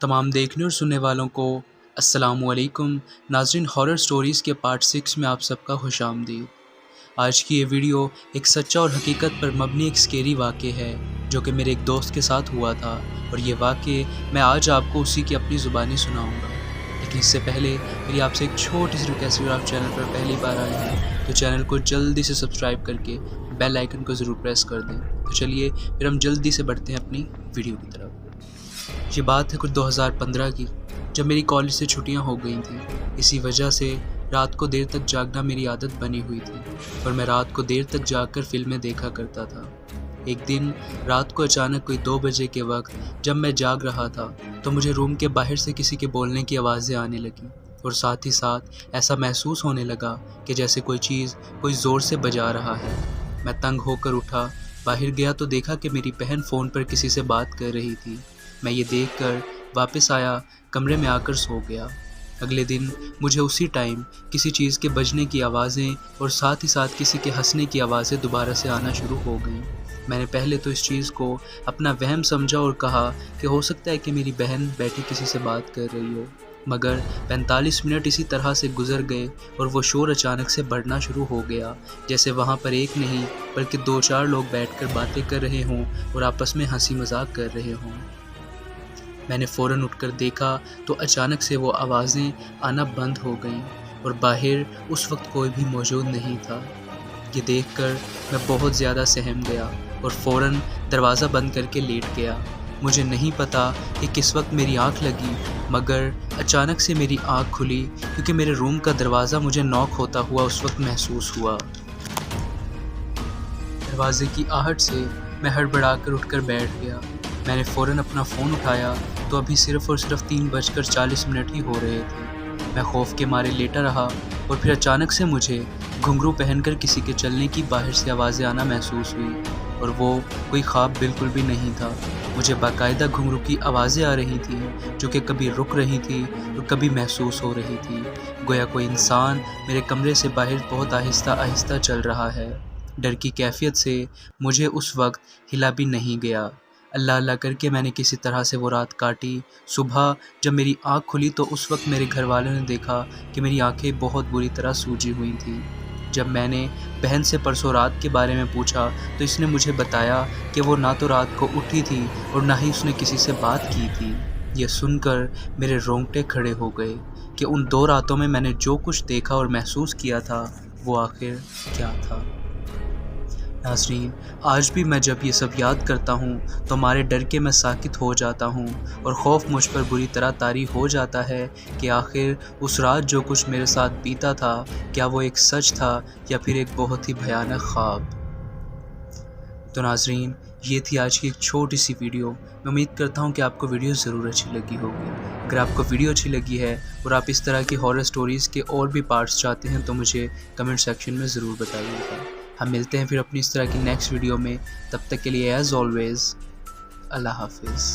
तमाम देखने और सुनने वालों को अस्सलामुअलैकुम। नाज़रीन, हॉरर स्टोरीज़ के पार्ट 6 में आप सबका खुशामदीद। आज की ये वीडियो एक सच्चा और हकीकत पर मबनी एक स्केरी वाक़े है जो कि मेरे एक दोस्त के साथ हुआ था, और ये वाक़े मैं आज आपको उसी की अपनी ज़ुबानी सुनाऊंगा। लेकिन इससे पहले मेरी आपसे एक छोटी सी रिक्वेस्ट, अगर आप चैनल पर पहली बार आए हैं तो चैनल को जल्दी से सब्सक्राइब करके बेल आइकन को ज़रूर प्रेस कर दें। तो चलिए फिर हम जल्दी से बढ़ते हैं अपनी वीडियो की तरफ। ये बात है कुछ 2015 की, जब मेरी कॉलेज से छुट्टियां हो गई थी। इसी वजह से रात को देर तक जागना मेरी आदत बनी हुई थी और मैं रात को देर तक जागकर फिल्में देखा करता था। एक दिन रात को अचानक कोई 2 बजे के वक्त जब मैं जाग रहा था तो मुझे रूम के बाहर से किसी के बोलने की आवाज़ें आने लगीं, और साथ ही साथ ऐसा महसूस होने लगा कि जैसे कोई चीज़ कोई ज़ोर से बजा रहा है। मैं तंग होकर उठा, बाहर गया तो देखा कि मेरी बहन फ़ोन पर किसी से बात कर रही थी। मैं ये देखकर वापस आया, कमरे में आकर सो गया। अगले दिन मुझे उसी टाइम किसी चीज़ के बजने की आवाज़ें और साथ ही साथ किसी के हंसने की आवाज़ें दोबारा से आना शुरू हो गईं। मैंने पहले तो इस चीज़ को अपना वहम समझा और कहा कि हो सकता है कि मेरी बहन बैठी किसी से बात कर रही हो, मगर 45 मिनट इसी तरह से गुजर गए और वो शोर अचानक से बढ़ना शुरू हो गया, जैसे वहाँ पर एक नहीं बल्कि 2-4 लोग बैठकर बातें कर रहे हों और आपस में हंसी मजाक कर रहे हों। मैंने फ़ौरन उठकर देखा तो अचानक से वो आवाज़ें आना बंद हो गईं और बाहर उस वक्त कोई भी मौजूद नहीं था। ये देखकर मैं बहुत ज़्यादा सहम गया और फ़ौरन दरवाज़ा बंद करके लेट गया। मुझे नहीं पता कि किस वक्त मेरी आँख लगी, मगर अचानक से मेरी आँख खुली क्योंकि मेरे रूम का दरवाज़ा मुझे नॉक होता हुआ उस वक्त महसूस हुआ। दरवाज़े की आहट से मैं हड़बड़ाकर उठकर बैठ गया। मैंने फ़ौरन अपना फ़ोन उठाया तो अभी सिर्फ़ और सिर्फ 3:40 ही हो रहे थे। मैं खौफ के मारे लेटा रहा और फिर अचानक से मुझे घुंघरू पहनकर किसी के चलने की बाहर से आवाज़ें आना महसूस हुई, और वो कोई ख्वाब बिल्कुल भी नहीं था। मुझे बाकायदा घुंघरू की आवाज़ें आ रही थी जो कि कभी रुक रही थी और कभी महसूस हो रही थी, गोया कोई इंसान मेरे कमरे से बाहर बहुत आहिस्ता आहिस्ता चल रहा है। डर की कैफियत से मुझे उस वक्त हिला भी नहीं गया। अल्लाह अल्लाह करके मैंने किसी तरह से वो रात काटी। सुबह जब मेरी आँख खुली तो उस वक्त मेरे घर वालों ने देखा कि मेरी आंखें बहुत बुरी तरह सूजी हुई थी। जब मैंने बहन से परसों रात के बारे में पूछा तो इसने मुझे बताया कि वो ना तो रात को उठी थी और ना ही उसने किसी से बात की थी। यह सुनकर मेरे रोंगटे खड़े हो गए कि उन 2 रातों में मैंने जो कुछ देखा और महसूस किया था वो आखिर क्या था। नाज़रीन, आज भी मैं जब ये सब याद करता हूँ तो हमारे डर के मैं साकित हो जाता हूँ और खौफ मुझ पर बुरी तरह तारी हो जाता है कि आखिर उस रात जो कुछ मेरे साथ बीता था, क्या वो एक सच था या फिर एक बहुत ही भयानक ख्वाब। तो नाज़रीन, ये थी आज की एक छोटी सी वीडियो। मैं उम्मीद करता हूँ कि आपको वीडियो ज़रूर अच्छी लगी होगी। अगर आपको वीडियो अच्छी लगी है और आप इस तरह की हॉरर स्टोरीज़ के और भी पार्ट्स चाहते हैं तो मुझे कमेंट सेक्शन में ज़रूर बताइएगा। हम मिलते हैं फिर अपनी इस तरह की नेक्स्ट वीडियो में। तब तक के लिए एज़ ऑलवेज़ अल्लाह हाफिज़।